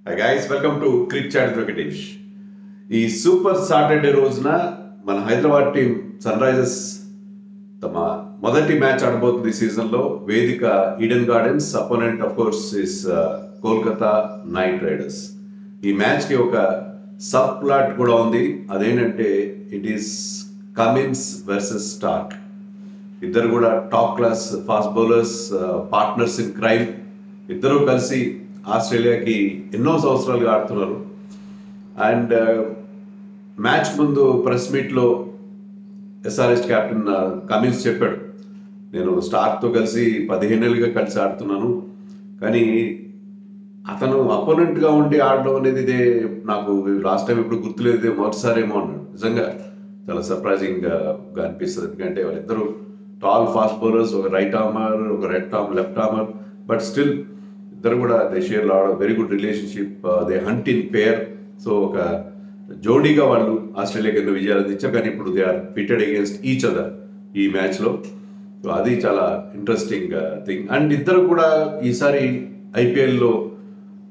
Hi guys, welcome to Cricket Chat with Venkatesh. ఈ super Saturday రోజున మన Hyderabad team sun Risers తమ మొదటి మ్యాచ్ ఆడబోతుంది ఈ సీజన్లో. వేదిక Eden Gardens. Opponent of course is Kolkata Knight Riders. ఈ మ్యాచ్కి ఒక సబ్ ప్లాట్ కూడా ఉంది. అదేంటంటే it is Cummins versus Starc. ఇద్దరు కూడా top class fast bowlers, partners in crime. ఇద్దరు కలిసి ఆస్ట్రేలియాకి ఎన్నో సంవత్సరాలుగా ఆడుతున్నారు. అండ్ మ్యాచ్ ముందు ప్రెస్ మీట్లో ఎస్ఆర్హెచ్ కెప్టెన్ కమిన్స్ చెప్పాడు, నేను స్టార్క్తో కలిసి 15 ఏళ్ళుగా కలిసి ఆడుతున్నాను, కానీ అతను అపోనెంట్గా ఉండి ఆడడం అనేది ఇదే నాకు లాస్ట్ టైం ఎప్పుడు గుర్తులేదు, మొదటిసారేమో అన్నాడు. నిజంగా చాలా సర్ప్రైజింగ్గా అనిపిస్తుంది. ఎందుకంటే వాళ్ళిద్దరూ టాల్ ఫాస్ట్ బౌలర్స్, ఒక రైట్ ఆర్మర్, ఒక లెఫ్ట్ ఆర్మర్, బట్ స్టిల్ ఇద్దరు కూడా దే షేర్ లాడ్ very good relationship. They hunt in pair. So ఒక జోడీగా వాళ్ళు ఆస్ట్రేలియాకి ఎన్నో విజయాలు అందించారు, కానీ ఇప్పుడు they are pitted against each other ఈ మ్యాచ్లో. సో అది చాలా ఇంట్రెస్టింగ్ థింగ్. అండ్ ఇద్దరు కూడా ఈసారి ఐపీఎల్లో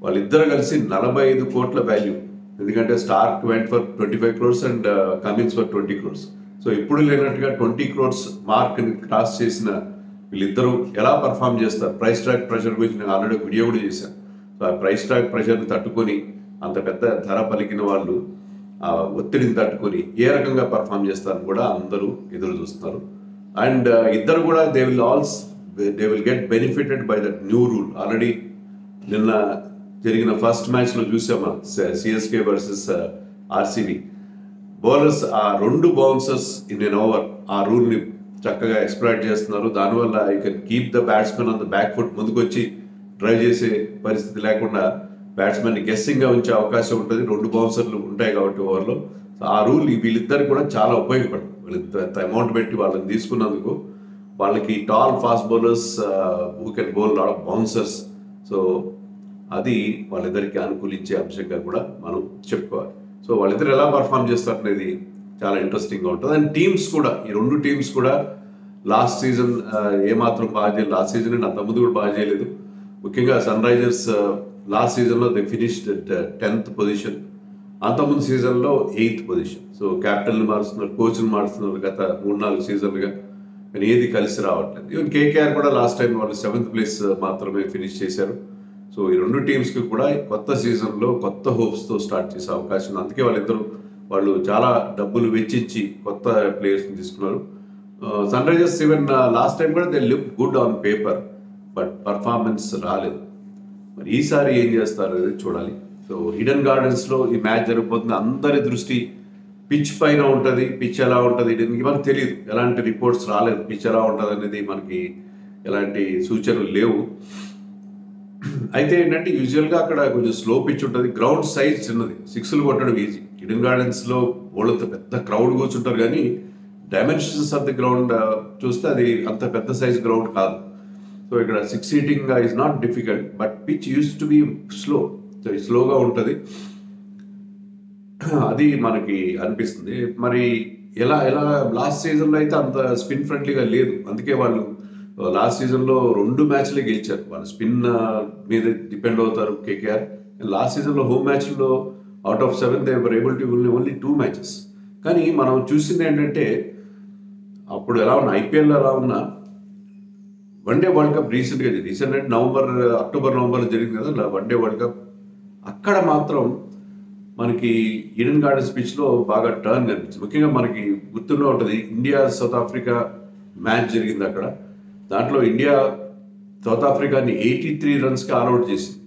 వాళ్ళిద్దరు కలిసి 45 కోట్ల వాల్యూ. ఎందుకంటే Starc went for 25 crores and Cummins for 20 crores. So ఇప్పుడు లేనట్టుగా 20 crores మార్క్ని క్రాస్ చేసిన వీళ్ళిద్దరూ ఎలా పర్ఫామ్ చేస్తారు, ప్రైస్ ట్రాక్ ప్రెషర్ గురించి నేను ఆల్రెడీ వీడియో కూడా చేశాను. సో ఆ ప్రైస్ ట్రాక్ ప్రెషర్ని తట్టుకొని అంత పెద్ద ధర పలికిన వాళ్ళు ఆ ఒత్తిడిని తట్టుకొని ఏ రకంగా పర్ఫామ్ చేస్తారని కూడా అందరూ ఎదురు చూస్తున్నారు. అండ్ ఇద్దరు కూడా they will get benefited by that new rule. Already నిన్న జరిగిన ఫస్ట్ మ్యాచ్లో చూసామా, సిఎస్కే వర్సెస్ ఆర్సీబీ. బౌలర్స్ ఆ 2 బౌన్సర్స్ ఇన్ ఎన్ ఓవర్ ఆ రూల్ని చక్కగా ఎక్స్ప్లాయిట్ చేస్తున్నారు. దానివల్ల you can keep the batsmen on the back foot. ముందుకు వచ్చి డ్రైవ్ చేసే పరిస్థితి లేకుండా బ్యాట్స్మెన్ని గెస్సింగ్గా ఉంచే అవకాశం ఉంటుంది. 2 బౌన్సర్లు ఉంటాయి కాబట్టి ఓవర్లో. సో ఆ రూల్ వీళ్ళిద్దరికి కూడా చాలా ఉపయోగపడుతుంది. వీళ్ళింత అమౌంట్ పెట్టి వాళ్ళని తీసుకున్నందుకు వాళ్ళకి tall fast bowlers who can bowl lot of bouncers. So అది వాళ్ళిద్దరికి అనుకూలించే అంశంగా కూడా మనం చెప్పుకోవాలి. సో వాళ్ళిద్దరు ఎలా పర్ఫామ్ చేస్తారు అనేది చాలా ఇంట్రెస్టింగ్గా ఉంటుంది. అండ్ టీమ్స్ కూడా, ఈ 2 టీమ్స్ కూడా లాస్ట్ సీజన్ ఏమాత్రం బాగా చేయలేదు. లాస్ట్ సీజన్ అంతకుముందు కూడా బాగా చేయలేదు. ముఖ్యంగా సన్ రైజర్స్ లాస్ట్ సీజన్లో దే ఫినిష్డ్ 10th పొజిషన్, అంతకుముందు సీజన్లో 8th పొజిషన్. సో క్యాప్టెన్ని మారుస్తున్నారు, కోచ్ని మారుస్తున్నారు గత 3-4 సీజన్లుగా, కానీ ఏది కలిసి రావట్లేదు. ఈవెన్ కేకేఆర్ కూడా లాస్ట్ టైం వాళ్ళు 7th ప్లేస్ మాత్రమే ఫినిష్ చేశారు. సో ఈ 2 టీమ్స్కి కూడా కొత్త సీజన్లో కొత్త హోప్స్తో స్టార్ట్ చేసే అవకాశం ఉంది. అందుకే వాళ్ళు చాలా డబ్బులు వెచ్చించి కొత్త ప్లేయర్స్ని తీసుకున్నారు. Sunrisers even last time కూడా they look good on paper, but performance రాలేదు. మరి ఈసారి ఏం చేస్తారు అనేది చూడాలి. సో ఈడెన్ గార్డెన్స్లో ఈ మ్యాచ్ జరగబోతుంది. అందరి దృష్టి పిచ్ పైన ఉంటుంది. పిచ్ ఎలా ఉంటుంది మనకు తెలియదు, ఎలాంటి రిపోర్ట్స్ రాలేదు. పిచ్ ఎలా ఉంటుంది అనేది మనకి ఎలాంటి సూచనలు లేవు. అయితే ఏంటంటే యూజువల్గా అక్కడ కొంచెం స్లో పిచ్ ఉంటుంది, గ్రౌండ్ సైజ్ చిన్నది, 6లు కొట్టడం ఈజీ. ఈడెన్ గార్డెన్స్లో వాళ్ళతో పెద్ద క్రౌడ్ కూర్చుంటారు, కానీ డైమెన్షన్స్ ఆఫ్ ది గ్రౌండ్ చూస్తే అది అంత పెద్ద సైజ్ గ్రౌండ్ కాదు. సో ఇక్కడ 6 seating is not difficult, but pitch use to be slow. So స్లోగా ఉంటుంది, అది మనకి అనిపిస్తుంది. మరి ఎలా లాస్ట్ సీజన్లో అయితే అంత స్పిన్ ఫ్రెండ్లీగా లేదు. అందుకే వాళ్ళు లాస్ట్ సీజన్లో 2 మ్యాచ్లే గెలిచారు. వాళ్ళు స్పిన్ మీద డిపెండ్ అవుతారు కేకేఆర్. లాస్ట్ సీజన్లో హోమ్ మ్యాచ్లో out of 7 they were able to win only 2 matches. కానీ మనం చూసింది ఏంటంటే అప్పుడు ఎలా ఉన్న ఐపీఎల్లో ఎలా ఉన్నా వన్డే వరల్డ్ కప్ రీసెంట్ అంటే అక్టోబర్ నవంబర్లో జరిగింది కదా వన్డే వరల్డ్ కప్. అక్కడ మాత్రం మనకి ఈడెన్ గార్డెన్స్ పిచ్లో బాగా టర్న్ కనిపించింది. ముఖ్యంగా మనకి గుర్తులో ఉంటుంది, ఇండియా సౌత్ ఆఫ్రికా మ్యాచ్ జరిగింది అక్కడ. దాంట్లో ఇండియా సౌత్ ఆఫ్రికాని 83 రన్స్కి ఆల్అౌట్ చేసింది.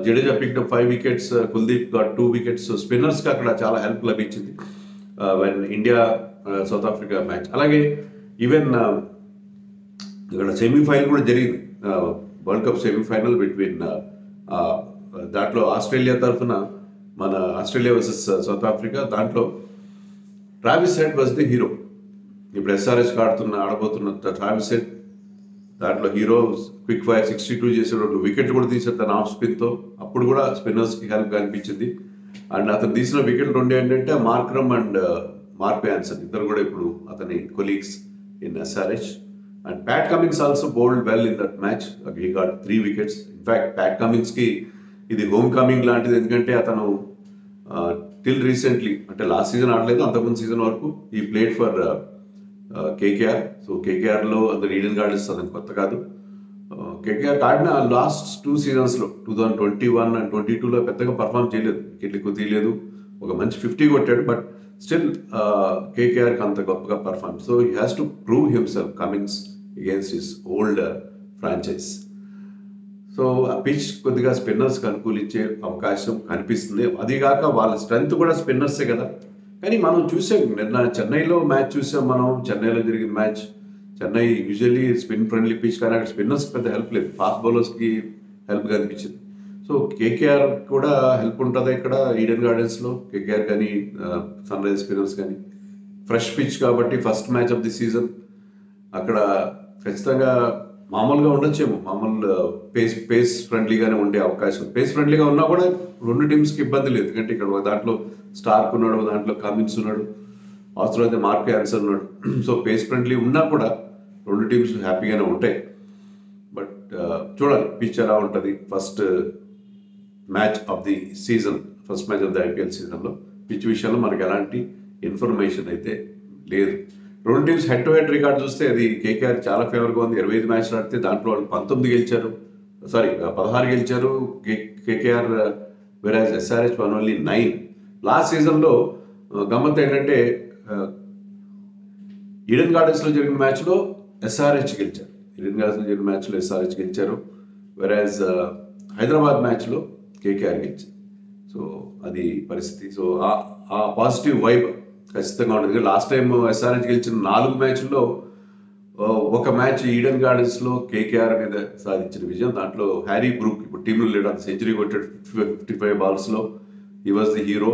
Jadeja picked 5 wickets, Kuldeep got 2 wickets. స్పిన్నర్స్కి అక్కడ చాలా హెల్ప్ లభించింది when India South Africa match. అలాగే ఈవెన్ ఇక్కడ సెమీఫైనల్ కూడా జరిగింది, వరల్డ్ కప్ సెమీఫైనల్ బిట్వీన్ దాంట్లో ఆస్ట్రేలియా తరఫున మన ఆస్ట్రేలియా వర్సెస్ సౌత్ ఆఫ్రికా. దాంట్లో Travis Head was the hero. ఇప్పుడు ఎస్ఆర్హెచ్ ఆడబోతున్న ట్రావిస్ హెడ్ దాంట్లో హీరో. క్విక్ ఫైర్ 62 చేసాడు, 2 వికెట్లు కూడా తీసాడు తన ఆఫ్ స్పిన్తో. అప్పుడు కూడా స్పిన్నర్స్కి హెల్ప్ అనిపించింది. అండ్ అతను తీసిన వికెట్లు 2 ఏంటంటే మార్క్రమ్ అండ్ మార్క్ యాన్సన్, ఇద్దరు కూడా ఇప్పుడు అతని colleagues in SRH. And Pat Cummins also bowled well in that match. He got 3 wickets. In fact Pat కమిన్స్కి ఇది హోమ్ కమింగ్ లాంటిది, ఎందుకంటే అతను టిల్ రీసెంట్లీ అంటే లాస్ట్ సీజన్ ఆడలేదు, అంతకుముందు సీజన్ వరకు he played for KKR. So కేకేఆర్లో అందరు ఈడెన్ గార్డెన్స్ అతను కొత్త కాదు. కేకేఆర్ ఆడిన లాస్ట్ 2 సీజన్స్లో 2021 అండ్ 22లో పెద్దగా పర్ఫామ్ చేయలేదు, వికెట్లు ఎక్కువ తీయలేదు, ఒక మంచి 50 కొట్టాడు. బట్ స్టిల్ కేకేఆర్కి అంత గొప్పగా perform. So he has to prove himself Cummins against his old franchise. So ఆ పిచ్ కొద్దిగా స్పిన్నర్స్కి అనుకూలించే అవకాశం కనిపిస్తుంది. అదిగాక వాళ్ళ స్ట్రెంగ్త్ కూడా స్పిన్నర్సే కదా. కానీ మనం చూసాం నిన్న చెన్నైలో మ్యాచ్ చూసాం, మనం చెన్నైలో జరిగిన match. Chennai usually spin friendly pitch, కానీ అక్కడ స్పిన్నర్స్కి పెద్ద హెల్ప్ లేదు, ఫాస్ట్ బౌలర్స్కి హెల్ప్ కనిపించింది. సో కేకేఆర్ కూడా హెల్ప్ ఉంటుందా ఇక్కడ ఈడెన్ గార్డెన్స్లో, కేకేఆర్ కానీ సన్ రైజర్స్ స్పిన్నర్స్ కానీ. ఫ్రెష్ పిచ్ కాబట్టి first match of the season అక్కడ ఖచ్చితంగా మామూలుగా ఉండొచ్చేమో, మామూలు పేస్ ఫ్రెండ్లీగానే ఉండే అవకాశం. పేస్ ఫ్రెండ్లీగా ఉన్నా కూడా రెండు టీమ్స్కి ఇబ్బంది లేదు, ఎందుకంటే ఇక్కడ ఒక దాంట్లో స్టార్క్ ఉన్నాడు, ఒక దాంట్లో కమిన్స్ ఉన్నాడు, అవసరం అయితే మార్క్ యాన్సర్ ఉన్నాడు. సో పేస్ ఫ్రెండ్లీ ఉన్నా కూడా రెండు టీమ్స్ హ్యాపీగానే ఉంటాయి. బట్ చూడాలి పిచ్ ఎలా ఉంటుంది first match of the season, first match of the IPL సీజన్లో. పిచ్ విషయంలో మనకు ఎలాంటి ఇన్ఫర్మేషన్ అయితే లేదు. రెండు teams head to head record చూస్తే అది కేకేఆర్ చాలా ఫేవర్గా ఉంది. 25 మ్యాచ్లు ఆడితే దాంట్లో వాళ్ళు 19 గెలిచారు, 16 గెలిచారు కేకేఆర్, వెరాజ్ ఎస్ఆర్హెచ్ వన్ ఓన్లీ 9. లాస్ట్ సీజన్లో గమ్మత్ ఏంటంటే ఈడెన్ గార్డెన్స్లో జరిగిన మ్యాచ్లో ఎస్ఆర్హెచ్ గెలిచారు, ఈడెన్ గార్డెన్స్లో జరిగిన మ్యాచ్లో ఎస్ఆర్హెచ్ గెలిచారు, వెరాజ్ హైదరాబాద్ మ్యాచ్లో కేకేఆర్ గెలిచారు. సో అది పరిస్థితి. సో ఆ పాజిటివ్ వైబ్ ఖచ్చితంగా ఉంటుంది. లాస్ట్ టైం ఎస్ఆర్హెచ్ గెలిచిన 4 మ్యాచ్ల్లో ఒక మ్యాచ్ ఈడెన్ గార్డెన్స్లో కేకేఆర్ మీద సాధించిన విజయం. దాంట్లో హ్యారీ బ్రూక్ ఇప్పుడు టీంలో లీడర్, సెంచరీ కొట్టాడు 55 బాల్స్లో, he was the hero.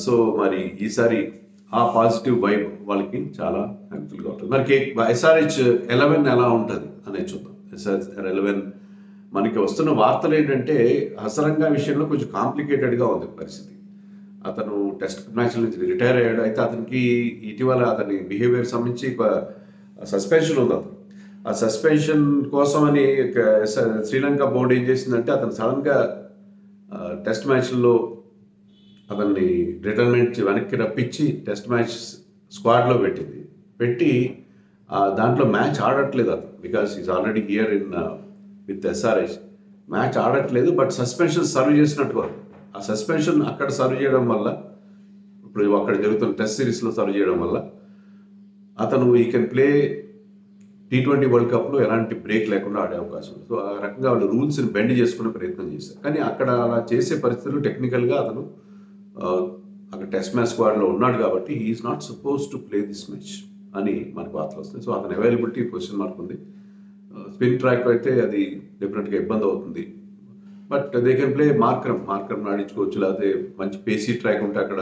So మరి ఈసారి ఆ పాజిటివ్ వైబ్ వాళ్ళకి చాలా హెల్ప్ఫుల్గా ఉంటుంది. మరి ఎస్ఆర్హెచ్ 11 ఎలా ఉంటుంది అనేది చూద్దాం. ఎస్ఆర్హెచ్ 11 మనకి వస్తున్న వార్తలు ఏంటంటే హసరంగా విషయంలో కొంచెం కాంప్లికేటెడ్గా ఉంది పరిస్థితి. అతను టెస్ట్ మ్యాచ్ల నుంచి రిటైర్ అయ్యాడు. అయితే అతనికి ఇటీవల అతని బిహేవియర్ సంబంధించి సస్పెన్షన్ ఉంది. అతను ఆ సస్పెన్షన్ కోసమని శ్రీలంక బోర్డు ఏం చేసిందంటే అతను సడన్గా టెస్ట్ మ్యాచ్ల్లో అతన్ని రిటైర్మెంట్ వెనక్కి రప్పించి టెస్ట్ మ్యాచ్ స్క్వాడ్లో పెట్టి దాంట్లో మ్యాచ్ ఆడట్లేదు అతను, because is already here in with SRH. Match ఆడట్లేదు, బట్ సస్పెన్షన్ సర్వ్ చేసినట్టుగా. ఆ సస్పెన్షన్ అక్కడ సర్వ్ చేయడం వల్ల, ఇప్పుడు అక్కడ జరుగుతున్న టెస్ట్ సిరీస్లో సర్వ్ చేయడం వల్ల అతను ఈ కెన్ ప్లే T20 వరల్డ్ కప్లో ఎలాంటి బ్రేక్ లేకుండా ఆడే అవకాశం ఉంది. సో ఆ రకంగా వాళ్ళు రూల్స్ని బెండ్ చేసుకునే ప్రయత్నం చేశారు. కానీ అక్కడ అలా చేసే పరిస్థితులు టెక్నికల్గా అతను అక్కడ టెస్ట్ మ్యాచ్ స్క్వాడ్లో ఉన్నాడు కాబట్టి he's not supposed to play this match అని మనకు వార్తలు వస్తాయి. సో అతని అవైలబిలిటీ క్వశ్చన్ మార్క్ ఉంది. స్పిన్ ట్రాక్ అయితే అది డెఫినెట్గా ఇబ్బంది అవుతుంది. But they can play Markram ఆడించుకోవచ్చు, లేకపోతే మంచి పేసీ ట్రాక్ ఉంటే అక్కడ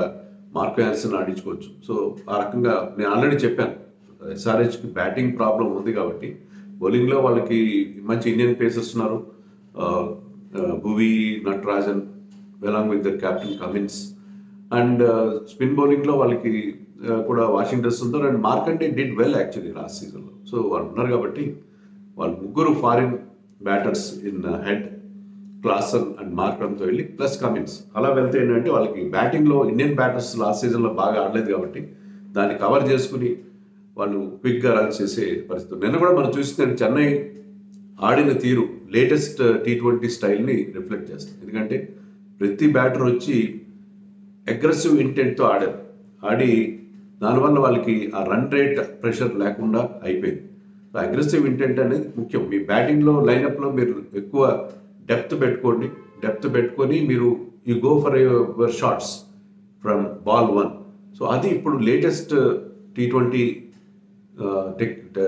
మార్క్ యాన్సన్ ఆడించుకోవచ్చు. సో ఆ రకంగా నేను ఆల్రెడీ చెప్పాను, ఎస్ఆర్హెచ్కి బ్యాటింగ్ ప్రాబ్లం ఉంది కాబట్టి బౌలింగ్లో వాళ్ళకి మంచి ఇండియన్ పేసర్స్ ఉన్నారు, Bhuvi, Natarajan along with their captain Cummins. And spin బౌలింగ్లో వాళ్ళకి కూడా వాషింగ్టన్స్ ఉన్నారు. And Markande did well actually last సీజన్లో. సో వాళ్ళు ఉన్నారు కాబట్టి వాళ్ళు ముగ్గురు foreign batters in Head, Klaasen and మార్కరంతో వెళ్ళి ప్లస్ కమిన్స్ అలా వెళ్తే ఏంటంటే వాళ్ళకి బ్యాటింగ్లో ఇండియన్ బ్యాటర్స్ లాస్ట్ సీజన్లో బాగా ఆడలేదు కాబట్టి దాన్ని కవర్ చేసుకుని వాళ్ళు క్విక్గా రన్ చేసే పరిస్థితి. నిన్న కూడా మనం చూస్తే చెన్నై ఆడిన తీరు లేటెస్ట్ T20 స్టైల్ని రిఫ్లెక్ట్ చేస్తుంది. ఎందుకంటే ప్రతి బ్యాటర్ వచ్చి అగ్రెసివ్ ఇంటెంట్తో ఆడి దానివల్ల వాళ్ళకి ఆ రన్ రేట్ ప్రెషర్ లేకుండా అయిపోయింది. అగ్రెసివ్ ఇంటెంట్ అనేది ముఖ్యం. మీ బ్యాటింగ్లో లైనప్లో మీరు ఎక్కువ డెప్త్ పెట్టుకొని మీరు you go for your shots from ball 1. So అది ఇప్పుడు లేటెస్ట్ T20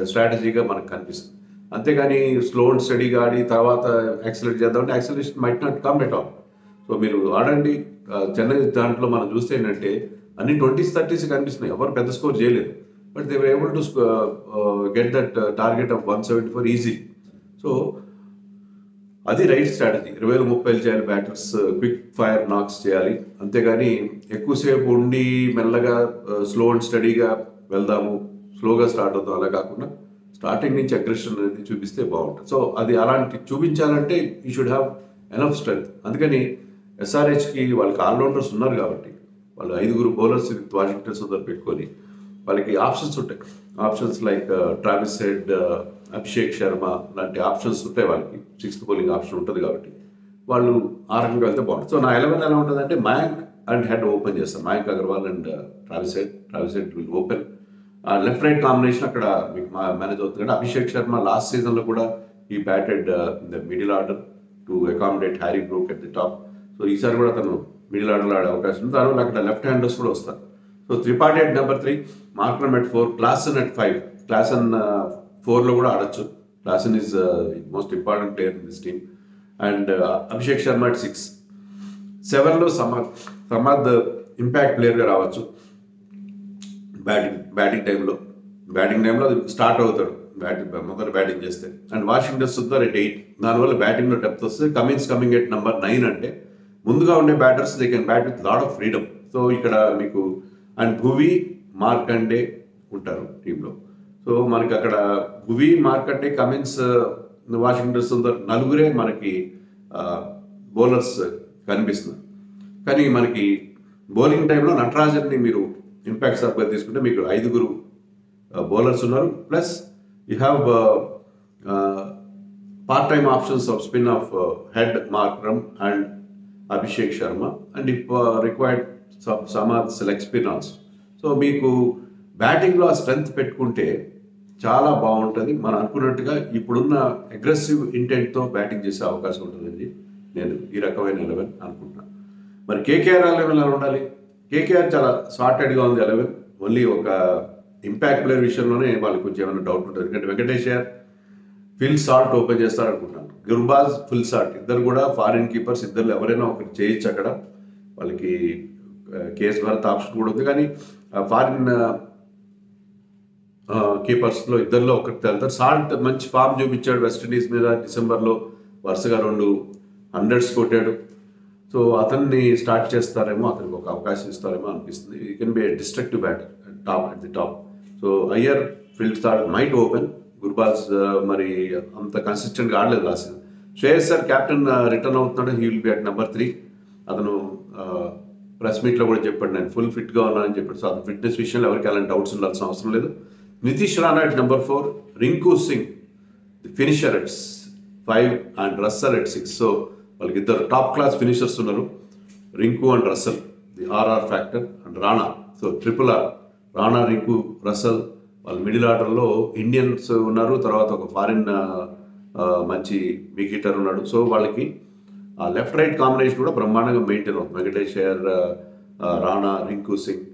స్ట్రాటజీగా మనకు కనిపిస్తుంది. అంతేగాని స్లో అండ్ స్టడీగా ఆడి తర్వాత యాక్సిలరేట్ చేద్దామంటే acceleration might not come at all. So మీరు ఆడండి. చెన్నై దాంట్లో మనం చూస్తే ఏంటంటే అన్ని 20s 30s కనిపిస్తున్నాయి, ఎవరు పెద్ద స్కోర్ చేయలేదు. But they were able to get that target of 174 easy. So అది రైట్ స్ట్రాటజీ. 20-30 చేయాలి బ్యాటర్స్, క్విక్ ఫైర్ నాక్స్ చేయాలి. అంతేగాని ఎక్కువసేపు ఉండి మెల్లగా స్లో అండ్ స్టడీగా వెళ్దాము, స్లోగా స్టార్ట్ అవుతాం అలా కాకుండా స్టార్టింగ్ నుంచి అగ్రెషన్ అనేది చూపిస్తే బాగుంటుంది. సో అది అలాంటి చూపించాలంటే you should have enough strength. అందుకని ఎస్ఆర్హెచ్కి వాళ్ళకి ఆల్రౌండర్స్ ఉన్నారు కాబట్టి వాళ్ళు 5 బౌలర్స్ వాషింగ్టన్ సుందర్ పెట్టుకొని వాళ్ళకి ఆప్షన్స్ ఉంటాయి. Options like Travis head, Abhishek Sharma లాంటి ఆప్షన్స్ ఉంటాయి వాళ్ళకి. 6th బౌలింగ్ ఆప్షన్ ఉంటుంది కాబట్టి వాళ్ళు ఆ రకంగా వెళ్తే బాగుంటుంది. సో నా 11 ఎలా ఉంటుందంటే మయాంక్ అండ్ హెడ్ ఓపెన్ చేస్తాను. Mayank Agarwal and Travis head will open. Left right combination అక్కడ మీకు మేనేజ్ అవుతుంది. అభిషేక్ శర్మ లాస్ట్ సీజన్లో కూడా ఈ batted the middle order to accommodate Harry Brook at the top. So ఈసారి కూడా తను మిడిల్ ఆర్డర్లో ఆడే అవకాశం ఉంది. దానివల్ల అక్కడ లెఫ్ట్ హ్యాండర్స్ కూడా వస్తారు. So Tripathi at number 3, Markram at 4, Klaasen at 5. Klaasen 4లో కూడా ఆడొచ్చు. Klaasen is most important player in this team. And Abhishek Sharma at 6. 7లో సమాద్ ఇంపాక్ట్ ప్లేయర్గా రావచ్చు బ్యాటింగ్ టైంలో అది స్టార్ట్ అవుతాడు మొదటి బ్యాటింగ్ చేస్తే. And Washington Sundar at 8. దానివల్ల బ్యాటింగ్లో డెప్త్ వస్తుంది. కమింగ్ ఎట్ నెంబర్ 9 అంటే ముందుగా ఉండే batters they can bat with lot of freedom. So ఇక్కడ మీకు అండ్ భువి, మార్కండే ఉంటారు టీంలో. సో మనకి అక్కడ భువి, మార్కండే, కమిన్స్, వాషింగ్టన్ సుందర్ నలుగురే మనకి బౌలర్స్ కనిపిస్తున్నారు. కానీ మనకి బౌలింగ్ టైంలో నటరాజన్ని మీరు ఇంపాక్ట్ సబ్గా తీసుకుంటే మీకు 5 బౌలర్స్ ఉన్నారు. Plus you have part time options of spin off head, Markram and Abhishek Sharma and if required Samad select spin also. So మీకు బ్యాటింగ్లో ఆ స్ట్రెంగ్త్ పెట్టుకుంటే చాలా బాగుంటుంది. మనం అనుకున్నట్టుగా ఇప్పుడున్న అగ్రెసివ్ ఇంటెంట్తో బ్యాటింగ్ చేసే అవకాశం ఉంటుందండి. నేను ఈ రకమైన 11 అనుకుంటున్నాను. మరి కేకేఆర్ 11 ఎలా ఉండాలి? కేకేఆర్ చాలా సార్టెడ్గా ఉంది 11. ఓన్లీ ఒక ఇంపాక్ట్ ప్లేయర్ విషయంలోనే వాళ్ళకి కొంచెం ఏమైనా డౌట్ ఉంటుంది. ఎందుకంటే Venkatesh Iyer, Phil Salt open చేస్తారనుకుంటున్నాను. గుర్బాజ్, ఫిల్ సాల్ట్ ఇద్దరు కూడా ఫారిన్ కీపర్స్. ఇద్దరు ఎవరైనా ఒకటి చేయొచ్చు అక్కడ. వాళ్ళకి కేఎస్ భారత్ ఆప్షన్ కూడా ఉంది. కానీ ఫారిన్ కీపర్స్లో ఇద్దరిలో ఒకటి వెళ్తారు. సాల్ట్ మంచి ఫామ్ చూపించాడు వెస్టిండీస్ మీద. డిసెంబర్లో వరుసగా 2 100s కొట్టాడు. సో అతన్ని స్టార్ట్ చేస్తారేమో, అతనికి ఒక అవకాశం ఇస్తారేమో అనిపిస్తుంది. You can be destructive batter at the top. So Iyer, Phil Salt might open. Gurbaz మరి అంత కన్సిస్టెంట్గా ఆడలేదు last season. Shreyas sir captain return అవుతున్నాడు. He will be at number 3. అతను ప్రెస్ మీట్లో కూడా చెప్పాడు నేను ఫుల్ ఫిట్గా ఉన్నానని చెప్పాడు. సో అతను ఫిట్నెస్ విషయంలో ఎవరికి అలాంటి డౌట్స్ ఉండాల్సిన అవసరం లేదు. Nitish Rana at number 4, Rinku Singh the finisher at 5 and Russell at 6. So వాళ్ళకి ఇద్దరు టాప్ క్లాస్ ఫినిషర్స్ ఉన్నారు, Rinku and Russell, the RR factor and Rana. So triple R, Rana, Rinku, Russell. వాళ్ళ మిడిల్ ఆర్డర్లో ఇండియన్స్ ఉన్నారు. తర్వాత ఒక ఫారిన్ మంచి వికెటర్ ఉన్నాడు. సో వాళ్ళకి లెఫ్ట్ రైట్ కాంబినేషన్ కూడా బ్రహ్మాండంగా మెయింటైన్ అవుతుంది. Venkatesh Iyer, Rana, Rinku Singh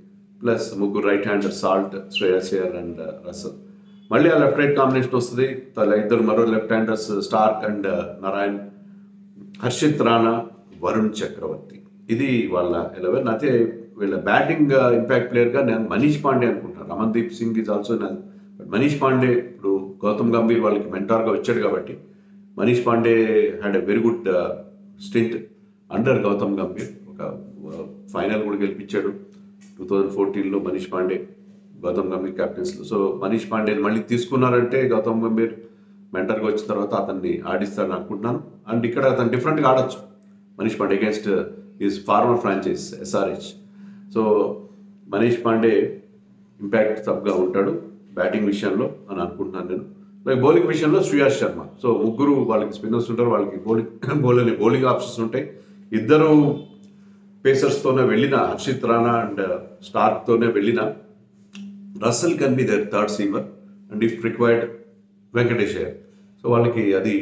plus 3 right hander Salt, Shreyas Iyer and Russell. మళ్ళీ ఆ లెఫ్ట్ రైట్ కాంబినేషన్ వస్తుంది. ఇద్దరు మరో left handers Starc and Narine, Harshit Rana, Varun Chakravarthy. ఇది వాళ్ళ 11. అయితే వీళ్ళ బ్యాటింగ్ ఇంపాక్ట్ ప్లేయర్గా నేను మనీష్ పాండే అనుకుంటాను. Ramandeep Singh is also. But Manish Pandey ఇప్పుడు గౌతమ్ గంభీర్ వాళ్ళకి మెంటార్గా వచ్చాడు కాబట్టి Manish Pandey had a very good stint under Gautam Gambhir. ఒక ఫైనల్ కూడా గెలిపించాడు 2014లో మనీష్ పాండే గౌతమ్ గంభీర్ క్యాప్టెన్స్లో. సో మనీష్ పాండేని మళ్ళీ తీసుకున్నారంటే గౌతమ్ గంభీర్ మెంటర్గా వచ్చిన తర్వాత అతన్ని ఆడిస్తారని అనుకుంటున్నాను. అండ్ ఇక్కడ అతను డిఫరెంట్గా ఆడొచ్చు Manish Pandey against his former franchise SRH. So Manish Pandey impact సబ్గా ఉంటాడు బ్యాటింగ్ విషయంలో అని అనుకుంటున్నాను నేను. లైక్ బౌలింగ్ విషయంలో శ్రేయస్ శర్మ. సో 3 వాళ్ళకి స్పిన్నర్స్ ఉంటారు, వాళ్ళకి బౌలింగ్ ఆప్షన్స్ ఉంటాయి. ఇద్దరు పేసర్స్తోనే వెళ్ళిన హర్షిత్ రాణా అండ్ స్టార్క్తోనే వెళ్ళిన Russell can be their third seamer and if required Venkatesh Iyer. So వాళ్ళకి అది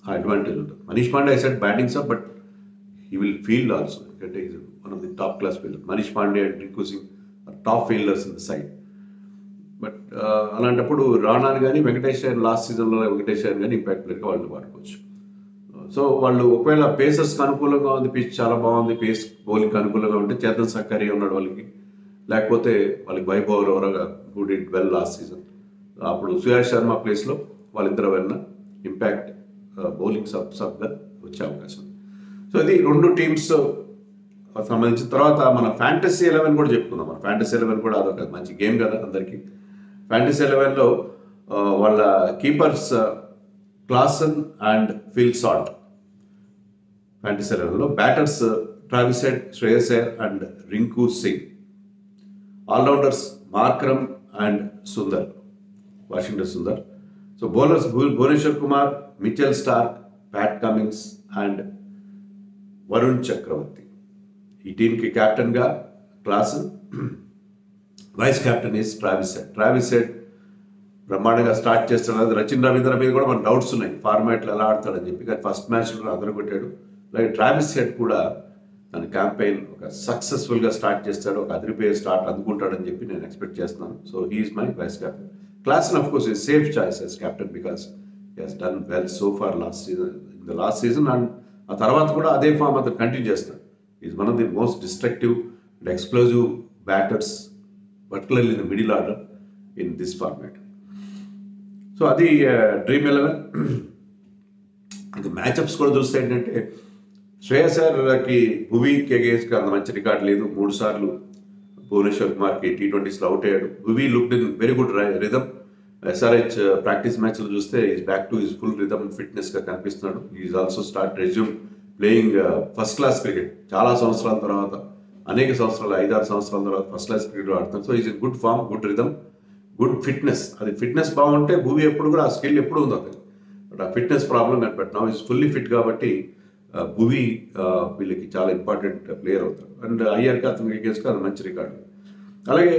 ఆ అడ్వాంటేజ్ ఉంటుంది. Manish Pandey I said batting sub but he will field also. ఎందుకంటే is one of the top class fielder. Manish Pandey and Rinku Singh top fielders in the side. But అలాంటప్పుడు రాణాని కానీ Venkatesh Iyer last సీజన్లో వెంకటేష్ అయ్యర్ కానీ ఇంపాక్ట్ ప్లేయర్గా వాళ్ళు వాడుకోవచ్చు. సో వాళ్ళు ఒకవేళ పేసర్స్కి అనుకూలంగా ఉంది, పిచ్ చాలా బాగుంది, పేస్ బౌలింగ్కి అనుకూలంగా ఉంటే చేతన్ సక్కరి ఉన్నాడు వాళ్ళకి. లేకపోతే వాళ్ళకి Vaibhav Arora who did well last season. అప్పుడు శ్రేయస్ శర్మ ప్లేస్లో వాళ్ళిద్దరు వెళ్ళిన ఇంపాక్ట్ బౌలింగ్ సబ్గా వచ్చే అవకాశం. సో ఇది 2 టీమ్స్ సంబంధించిన తర్వాత మన ఫ్యాంటసీ 11 కూడా చెప్పుకుందాం. మన ఫ్యాంటసీ 11 కూడా అదొక మంచి గేమ్ కదా అందరికీ. ఫ్యాంటసీ 11లో వాళ్ళ keepers Klaasen and Phil Salt. Fantasy 11లో. Batters Travis Head, Shreyas Iyer and Rinku Singh. All rounders Markram and Sundar, Washington Sundar. So bowlers Bhuvneshwar Kumar, Mitchell Starc, Pat Cummins and Varun Chakravarthy. ఈ టీంకి కెప్టెన్గా Klaasen, vice captain is Travis Head. Travis Head బ్రహ్మాండంగా start చేస్తున్నాడు. రచిన్ రవీంద్ర మీద కూడా మన డౌట్స్ ఉన్నాయి, ఫార్మాట్లో ఎలా ఆడతాడని చెప్పి, కానీ ఫస్ట్ మ్యాచ్లో అందరూ కొట్టాడు. అలాగే ట్రావిస్ హెడ్ కూడా తన క్యాంపెయిన్ ఒక సక్సెస్ఫుల్గా స్టార్ట్ చేస్తాడు, ఒక అదిరిపోయే స్టార్ట్ అందుకుంటాడని చెప్పి నేను ఎక్స్పెక్ట్ చేస్తున్నాను. So he is my vice captain. Klaasen of course is safe choice as captain because he has done well so far last season and ఆ తర్వాత కూడా అదే ఫామ్ అతను కంటిన్యూ చేస్తాడు. Is one of the most destructive and explosive batters, particularly in the middle order in this format. So అది dream 11. ఇంకా matchups కూడా చూస్తే ఏంటంటే శ్రేయస్ అయ్యర్కి భువీకి అగేన్స్ట్గా అంత మంచి రికార్డ్ లేదు. 3 సార్లు భువనేశ్వర్ కుమార్కి T20స్లో అవుట్ అయ్యాడు. Bhuvi looked in very good rhythm. SRH practice మ్యాచ్లు చూస్తే is back to is full rhythm ఫిట్నెస్గా కనిపిస్తున్నాడు. Is also start resume playing first class cricket. చాలా సంవత్సరాల తర్వాత, అనేక సంవత్సరాలు, 5-6 సంవత్సరాల తర్వాత ఫస్ట్ క్లాస్ క్రికెట్ ఆడుతాడు. So is in good form, good rhythm, good fitness. అది ఫిట్నెస్ బాగుంటే భూవి ఎప్పుడు కూడా ఆ స్కిల్ ఎప్పుడు ఉంది అతను. బట్ ఆ fitness problem but now is fully fit కాబట్టి భువి వీళ్ళకి చాలా ఇంపార్టెంట్ ప్లేయర్ అవుతాడు. అండ్ అయ్యర్కి అతనికి అగేన్స్ట్గా అది మంచి రికార్డు. అలాగే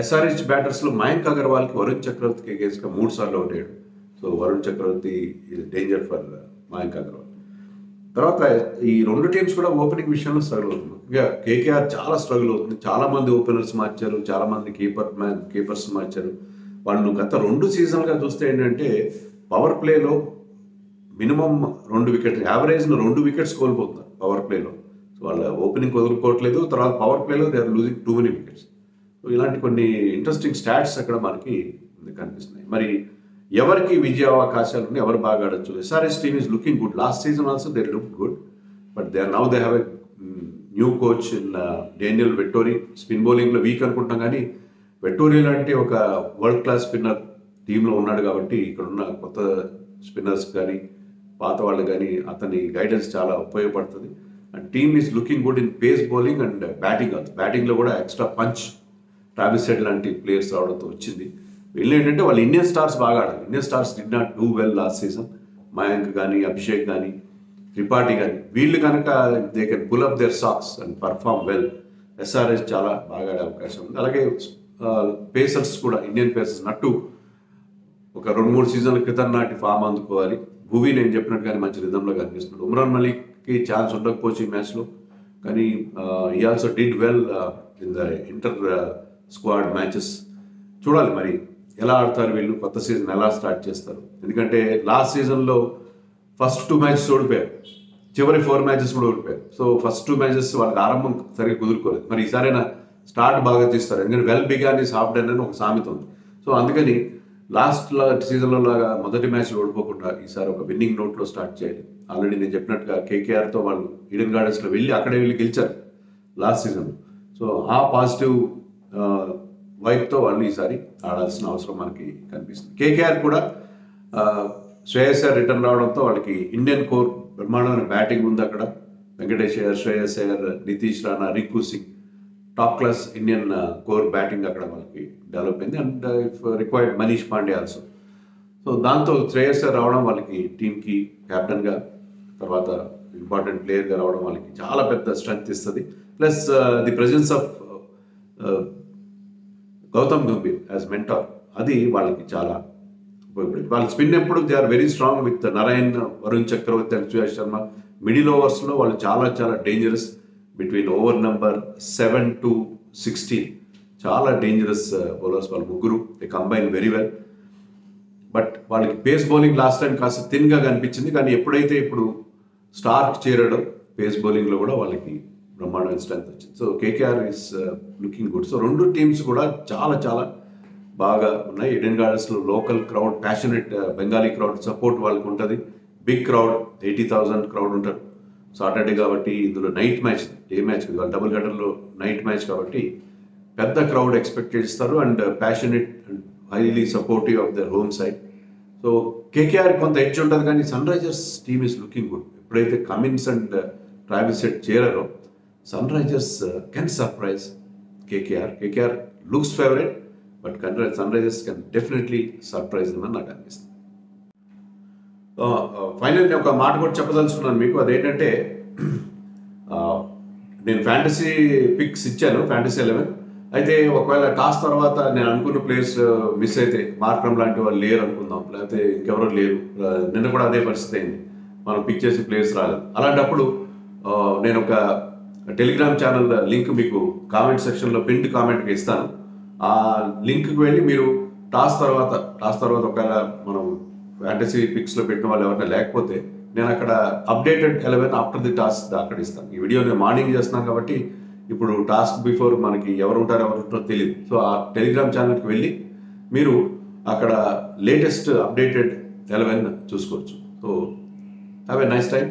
SRH బ్యాటర్స్లో మయాంక్ అగర్వాల్కి వరుణ్ చక్రవర్తికి అగేన్స్ట్గా 3 సార్లు అవుట్ అయ్యాడు. So Varun Chakravarthy is danger for Mayank Agarwal. తర్వాత ఈ 2 టీమ్స్ కూడా ఓపెనింగ్ విషయంలో స్ట్రగుల్ అవుతుంది. ఇంకా KKR చాలా స్ట్రగుల్ అవుతుంది. చాలా మంది ఓపెనర్స్ మార్చారు, చాలా మంది కీపర్స్ మార్చారు. వాళ్ళు గత 2 సీజన్లుగా చూస్తే ఏంటంటే పవర్ ప్లేలో మినిమం 2 వికెట్లు, యావరేజ్ను 2 వికెట్స్ కోల్పోతున్నారు పవర్ ప్లేలో. సో వాళ్ళ ఓపెనింగ్ వదులుకోవట్లేదు, తర్వాత పవర్ ప్లేలో they are losing too many wickets. So ఇలాంటి కొన్ని ఇంట్రెస్టింగ్ స్టాట్స్ అక్కడ మనకి కనిపిస్తున్నాయి. మరి ఎవరికి విజయ అవకాశాలు ఉన్నాయి, ఎవరు బాగా ఆడచ్చు? SRH team is looking good. Last season also they look good, but they have a new coach in Daniel Vettori. Spin బౌలింగ్లో వీక్ అనుకుంటాం, కానీ వెట్టోరీ లాంటి ఒక వరల్డ్ క్లాస్ స్పిన్నర్ టీంలో ఉన్నాడు కాబట్టి ఇక్కడ ఉన్న కొత్త స్పిన్నర్స్ కానీ పాత వాళ్ళు కానీ అతని గైడెన్స్ చాలా ఉపయోగపడుతుంది. And team is looking good in pace bowling and batting. బ్యాటింగ్లో కూడా ఎక్స్ట్రా పంచ్ ట్రావిస్ హెడ్ లాంటి ప్లేయర్స్ రావడంతో వచ్చింది. వీళ్ళు ఏంటంటే వాళ్ళు ఇండియన్ స్టార్స్ బాగా ఆడాలి. Indian stars did not do well last season. Mayank కానీ, అభిషేక్ కానీ, త్రిపాఠి కానీ, వీళ్ళు కనుక they can pull up their socks and perform well, SRH చాలా బాగా ఆడే అవకాశం ఉంది. అలాగే పేసర్స్ కూడా, ఇండియన్ పేసర్స్ నట్టు ఒక 2-3 సీజన్ల క్రితం నాటి ఫామ్ అందుకోవాలి. భువి నేను చెప్పినట్టుగానే మంచి రిథంలో కనిపిస్తున్నాడు. ఉమ్రాన్ మలిక్కి ఛాన్స్ ఉండకపోవచ్చు ఈ మ్యాచ్లో, కానీ he also did well in the inter squad matches. చూడాలి మరి ఎలా ఆడతారు వీళ్ళు, కొత్త సీజన్ ఎలా స్టార్ట్ చేస్తారు. ఎందుకంటే లాస్ట్ సీజన్లో ఫస్ట్ 2 మ్యాచెస్ ఓడిపోయారు, చివరి 4 మ్యాచెస్ కూడా ఓడిపోయారు. సో ఫస్ట్ 2 మ్యాచెస్ వాళ్ళకి ఆరంభం సరిగ్గా కుదురుకోలేదు. మరి ఈసారైనా స్టార్ట్ బాగా తీస్తారు, ఎందుకంటే well began is half done అని ఒక సామెత ఉంది. సో అందుకని లాస్ట్ సీజన్లో లాగా మొదటి మ్యాచ్లో ఓడిపోకుండా ఈసారి ఒక విన్నింగ్ నోట్లో స్టార్ట్ చేయాలి. ఆల్రెడీ నేను చెప్పినట్టుగా KKRతో వాళ్ళు ఈడెన్ గార్డెన్స్లో అక్కడే వెళ్ళి గెలిచారు లాస్ట్ సీజన్. సో ఆ పాజిటివ్ వైబ్తో వాళ్ళు ఈసారి ఆడాల్సిన అవసరం మనకి కనిపిస్తుంది. KKR కూడా శ్రేయస్ అయ్యర్ రిటర్న్ రావడంతో వాళ్ళకి ఇండియన్ కోర్ బ్రహ్మాండమైన బ్యాటింగ్ ఉంది అక్కడ. Venkatesh Iyer, Shreyas Iyer, Nitish Rana, Rinku Singh, top class Indian core batting అక్కడ వాళ్ళకి డెవలప్ అయింది. And if required Manish Pandey also. So దాంతో శ్రేయస్ అయ్యర్ రావడం వాళ్ళకి టీంకి క్యాప్టెన్గా, తర్వాత ఇంపార్టెంట్ ప్లేయర్గా రావడం వాళ్ళకి చాలా పెద్ద స్ట్రెంగ్త్ ఇస్తుంది. Plus the presence of Gautam Gambhir as mentor, అది వాళ్ళకి చాలా ఉపయోగపడింది. వాళ్ళ స్పిన్ ఎప్పుడు they are very strong with Narine, Varun Chakravarthy and Suyash Sharma. Middle ఓవర్స్లో వాళ్ళు చాలా చాలా dangerous. Between over number 7 to 16 చాలా డేంజరస్ బౌలర్స్ వాళ్ళు ముగ్గురు. They combine very well. But వాళ్ళకి పేస్ బౌలింగ్ లాస్ట్ టైం కాస్త థిన్గా కనిపించింది, కానీ ఎప్పుడైతే ఇప్పుడు స్టార్క్ చేరడం పేస్ బౌలింగ్లో కూడా వాళ్ళకి బ్రహ్మాండమైన స్ట్రెంత్ వచ్చింది. So KKR is looking good. So 2 teams కూడా చాలా చాలా బాగా ఉన్నాయి. ఈడెన్ గార్డెన్స్లో local crowd, passionate Bengali crowd support వాళ్ళకి ఉంటుంది. బిగ్ క్రౌడ్, 80,000 క్రౌడ్ ఉంటారు. సాటర్డే కాబట్టి ఇందులో నైట్ మ్యాచ్, డే మ్యాచ్ కాదు, డబుల్ హెడర్లో నైట్ మ్యాచ్ కాబట్టి పెద్ద క్రౌడ్ ఎక్స్పెక్ట్ చేస్తారు. And passionate and highly supportive of their home side. So KKR కొంత ఎడ్జ్ ఉంటుంది, కానీ Sunrisers team is looking good. ఎప్పుడైతే కమిన్స్ అండ్ ట్రావిస్ హెడ్ చేరారో Sunrisers can surprise KKR looks favourite, but Sunrisers can definitely surprise అని నాకు అనిపిస్తుంది. Final ఒక మాట కూడా చెప్పదలుచుకున్నాను మీకు, అదేంటంటే నేను ఫ్యాంటసీ పిక్స్ ఇచ్చాను, ఫ్యాంటసీ 11. అయితే ఒకవేళ టాస్ తర్వాత నేను అనుకున్న ప్లేయర్స్ మిస్ అయితే, మార్క్రమ్ లాంటి వాళ్ళు లేరు అనుకుందాం, లేకపోతే ఇంకెవరో లేరు, నిన్న కూడా అదే పరిస్థితి అయింది, మనం పిక్ చేసే ప్లేయర్స్ రాలేదు. అలాంటప్పుడు నేను ఒక టెలిగ్రామ్ ఛానల్ లింక్ మీకు కామెంట్ సెక్షన్లో పిన్డ్ కామెంట్కి ఇస్తాను. ఆ లింక్కి వెళ్ళి మీరు టాస్ తర్వాత ఒకవేళ మనం ఫ్యాంటసీ పిక్స్లో పెట్టిన వాళ్ళు ఎవరైనా లేకపోతే నేను అక్కడ అప్డేటెడ్ 11 ఆఫ్టర్ ది టాస్క్ అక్కడ ఇస్తాను. ఈ వీడియో నేను మార్నింగ్ చేస్తున్నాను కాబట్టి ఇప్పుడు టాస్క్ బిఫోర్ మనకి ఎవరు ఉంటారో తెలియదు. సో ఆ టెలిగ్రామ్ ఛానల్కి వెళ్ళి మీరు అక్కడ లేటెస్ట్ అప్డేటెడ్ 11 చూసుకోవచ్చు. So have a nice time.